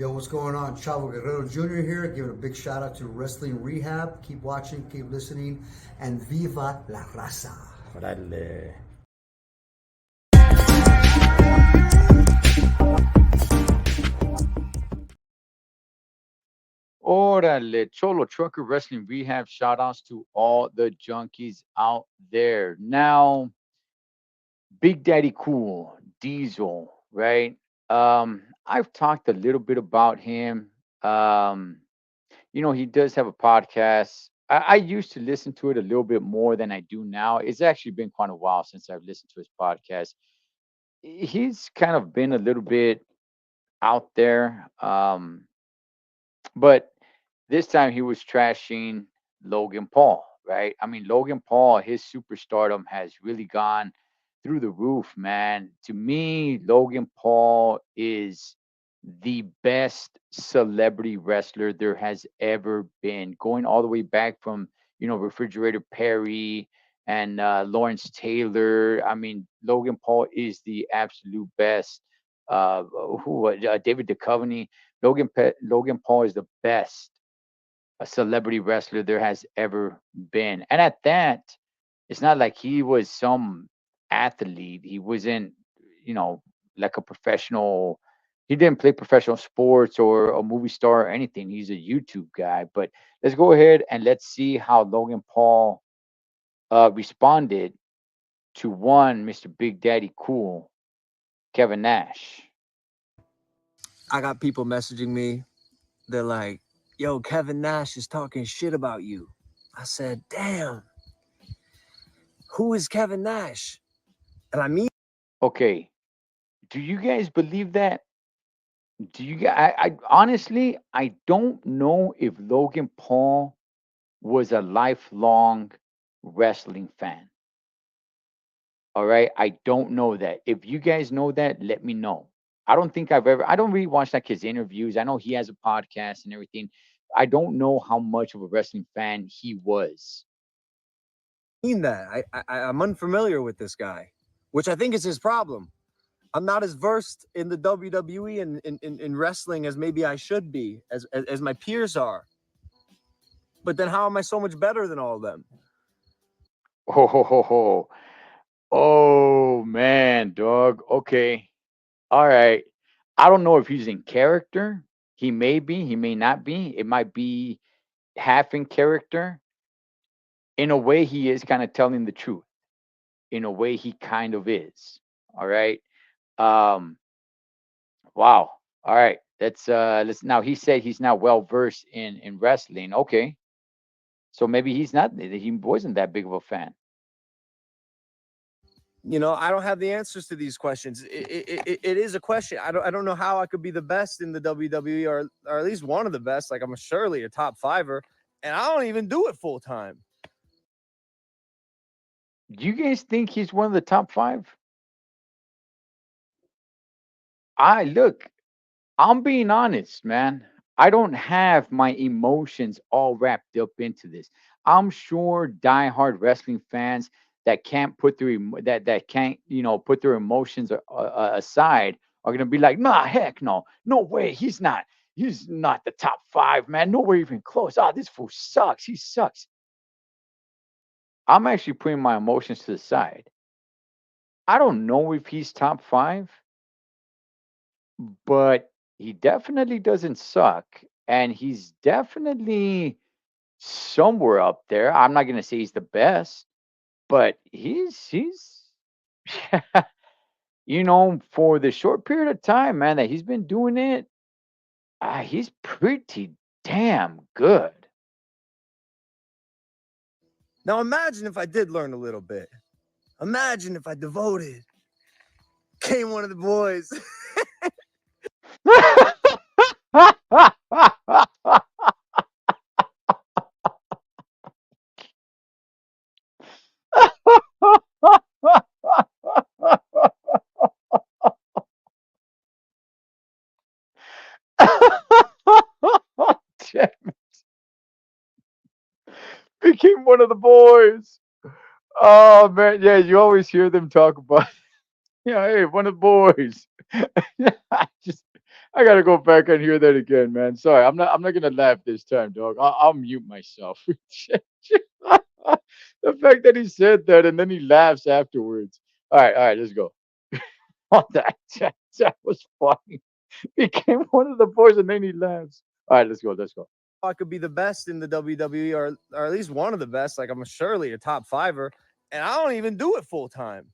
Yo, what's going on? Chavo Guerrero Jr. here, giving a big shout out to Wrestling Rehab. Keep watching, keep listening, and viva la raza. Órale. Órale, Cholo Trucker Wrestling Rehab. Shout outs to all the junkies out there. Now, Big Daddy Cool, Diesel, right? I've talked a little bit about him. Um, he does have a podcast. I used to listen to it a little bit more than I do now. It's actually been quite a while since I've listened to his podcast. He's kind of been a little bit out there. But this time he was trashing Logan Paul, right? I mean, Logan Paul, his superstardom has really gone through the roof, man. To me, Logan Paul is the best celebrity wrestler there has ever been, going all the way back from, Refrigerator Perry and Lawrence Taylor. I mean, Logan Paul is the absolute best. David Duchovny. Logan Paul is the best a celebrity wrestler there has ever been. And at that, it's not like he was some athlete. He wasn't, you know, like a professional. He didn't play professional sports or a movie star or anything. He's a YouTube guy. But let's go ahead and let's see how Logan Paul responded to one Mr. Big Daddy Cool, Kevin Nash. I got people messaging me. They're like, yo, Kevin Nash is talking shit about you. I said, damn, who is Kevin Nash? And I mean, Okay, do you guys believe that? Do you? I honestly, I don't know if Logan Paul was a lifelong wrestling fan. All right, I don't know that. If you guys know that, let me know. I don't think I've ever. I don't really watch like his interviews. I know he has a podcast and everything. I don't know how much of a wrestling fan he was. that. I'm unfamiliar with this guy, which I think is his problem. I'm not as versed in the WWE and in wrestling as maybe I should be, as my peers are. But then how am I so much better than all of them? Oh, ho, ho, ho. Oh man, dog. Okay. All right. I don't know if he's in character. He may be, he may not be. It might be half in character. In a way, he is kind of telling the truth. In a way, he kind of is. All right. Um, wow. All right. Let's now he said he's not well versed in wrestling. Okay. So maybe he wasn't that big of a fan. I don't have the answers to these questions. It is a question. I don't know how I could be the best in the WWE or at least one of the best. Like I'm surely a top fiver, and I don't even do it full time. Do you guys think he's one of the top five? I look, I'm being honest, man. I don't have my emotions all wrapped up into this. I'm sure diehard wrestling fans that can't put their that can't put their emotions aside are gonna be like, nah, heck no, no way, he's not. He's not the top five, man. Nowhere even close. Ah, this fool sucks. He sucks. I'm actually putting my emotions to the side. I don't know if he's top five, but he definitely doesn't suck. And he's definitely somewhere up there. I'm not gonna say he's the best, but he's for the short period of time, man, that he's been doing it, he's pretty damn good. Now imagine if I did learn a little bit. Imagine if I devoted, came one of the boys. Damn, became one of the boys. Oh man, yeah, you always hear them talk about, hey, one of the boys. I just I gotta go back and hear that again, man. Sorry, I'm not gonna laugh this time, dog. I'll mute myself. The fact that he said that and then he laughs afterwards. All right, let's go. Oh, that was funny. Became one of the boys and then he laughs. All right, let's go. Let's go. I could be the best in the WWE, or at least one of the best. Like I'm surely a top fiver, and I don't even do it full time.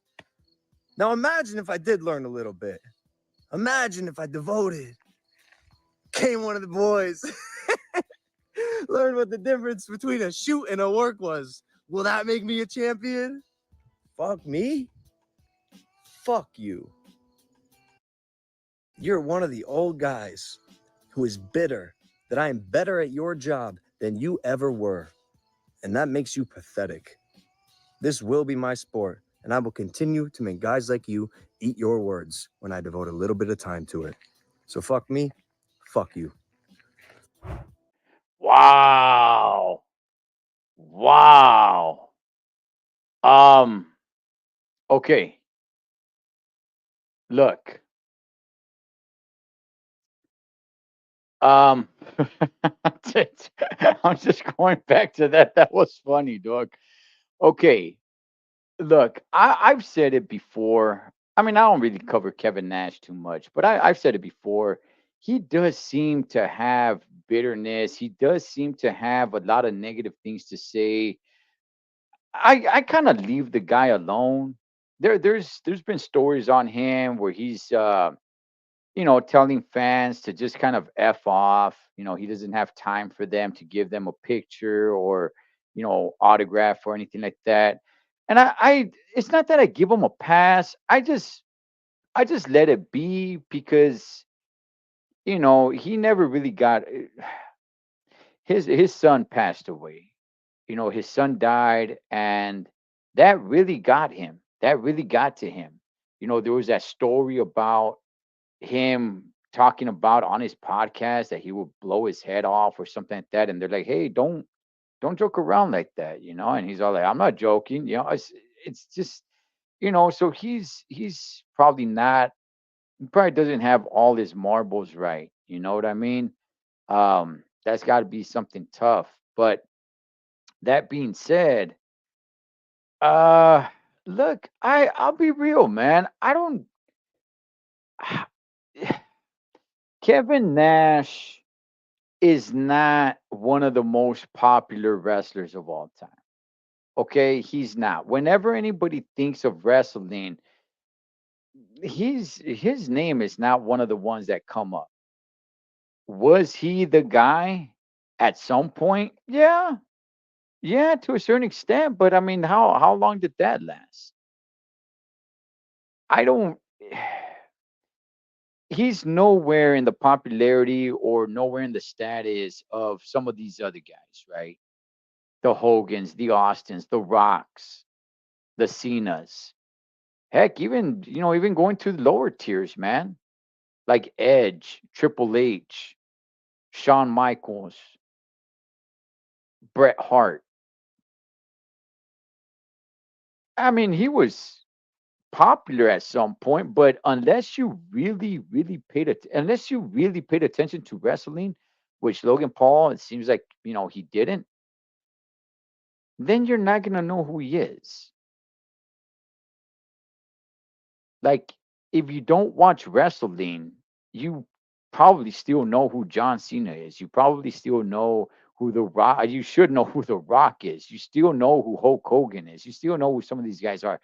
Now imagine if I did learn a little bit. Imagine if I devoted, came one of the boys, learned what the difference between a shoot and a work was. Will that make me a champion? Fuck me. Fuck you. You're one of the old guys who is bitter that I am better at your job than you ever were. And that makes you pathetic. This will be my sport, and I will continue to make guys like you eat your words when I devote a little bit of time to it. So fuck me, fuck you. Wow. Wow. Um, okay. Look. Um I'm just going back to that. That was funny, dog. Okay. Look, I've said it before. I mean, I don't really cover Kevin Nash too much, but I've said it before. He does seem to have bitterness. He does seem to have a lot of negative things to say. I kind of leave the guy alone. There's been stories on him where he's telling fans to just kind of F off. He doesn't have time for them to give them a picture or, autograph or anything like that. And it's not that I give him a pass. I just let it be because, he never really got his son passed away. His son died and that really got him. That really got to him. There was that story about him talking about on his podcast that he would blow his head off or something like that, and they're like, "Hey, don't joke around like that," and he's all like, "I'm not joking," it's just, so he's probably not, he probably doesn't have all his marbles right, you know what I mean? That's got to be something tough. But that being said, uh look, I'll be real, man. I don't Kevin Nash is not one of the most popular wrestlers of all time. Okay, he's not. Whenever anybody thinks of wrestling, his name is not one of the ones that come up. Was he the guy at some point? Yeah. Yeah, to a certain extent, but I mean, how long did that last? I don't He's nowhere in the popularity or nowhere in the status of some of these other guys, right? The Hogans, the Austins, the Rocks, the Cenas. Heck, even going to the lower tiers, man, like Edge, Triple H, Shawn Michaels, Bret Hart. I mean, he was popular at some point, but unless you really paid attention to wrestling, which Logan Paul, it seems like he didn't, then you're not gonna know who he is. Like, if you don't watch wrestling, you probably still know who John Cena is. You probably still know who The Rock. You should know who The Rock is. You still know who Hulk Hogan is. You still know who some of these guys are.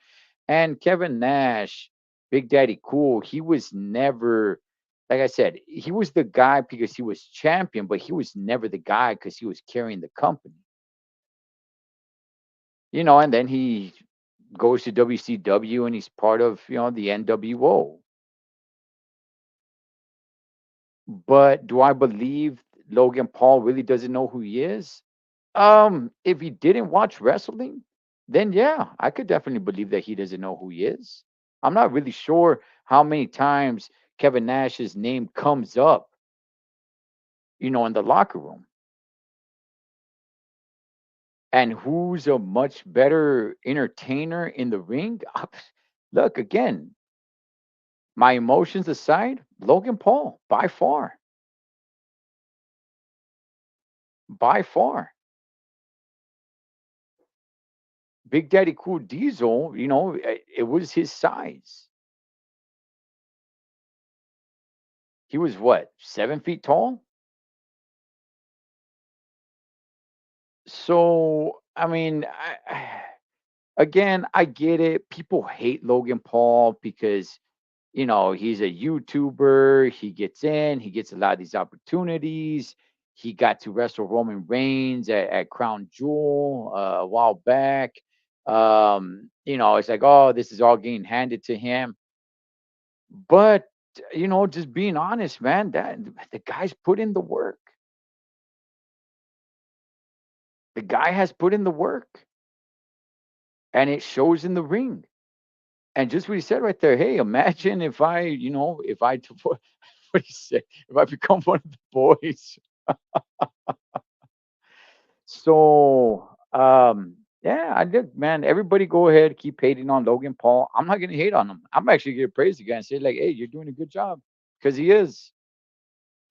And Kevin Nash, Big Daddy Cool, he was never, like I said, he was the guy because he was champion, but he was never the guy because he was carrying the company. And then he goes to WCW and he's part of, the NWO. But do I believe Logan Paul really doesn't know who he is? If he didn't watch wrestling, then yeah, I could definitely believe that he doesn't know who he is. I'm not really sure how many times Kevin Nash's name comes up, in the locker room. And who's a much better entertainer in the ring? Look, again, My emotions aside, Logan Paul, by far. By far. Big Daddy Cool Diesel, it was his size. He was what, 7 feet tall? So, I mean, again, I get it. People hate Logan Paul because, he's a YouTuber. He gets in, he gets a lot of these opportunities. He got to wrestle Roman Reigns at Crown Jewel a while back. It's like, oh, this is all getting handed to him. But, just being honest, man, that the guy's put in the work. The guy has put in the work, and it shows in the ring. And just what he said right there, hey, imagine if what he said, if I become one of the boys. So, yeah, I did, man. Everybody go ahead, keep hating on Logan Paul. I'm not gonna hate on him. I'm actually gonna praise the guy and say, like, hey, you're doing a good job. Because he is.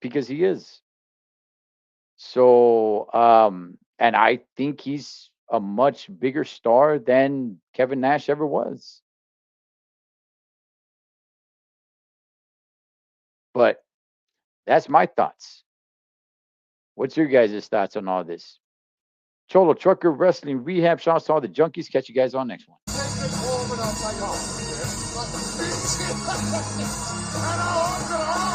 Because he is. So, and I think he's a much bigger star than Kevin Nash ever was. But that's my thoughts. What's your guys' thoughts on all this? Cholo Trucker Wrestling Rehab. Shout out to all the junkies. Catch you guys on next one. And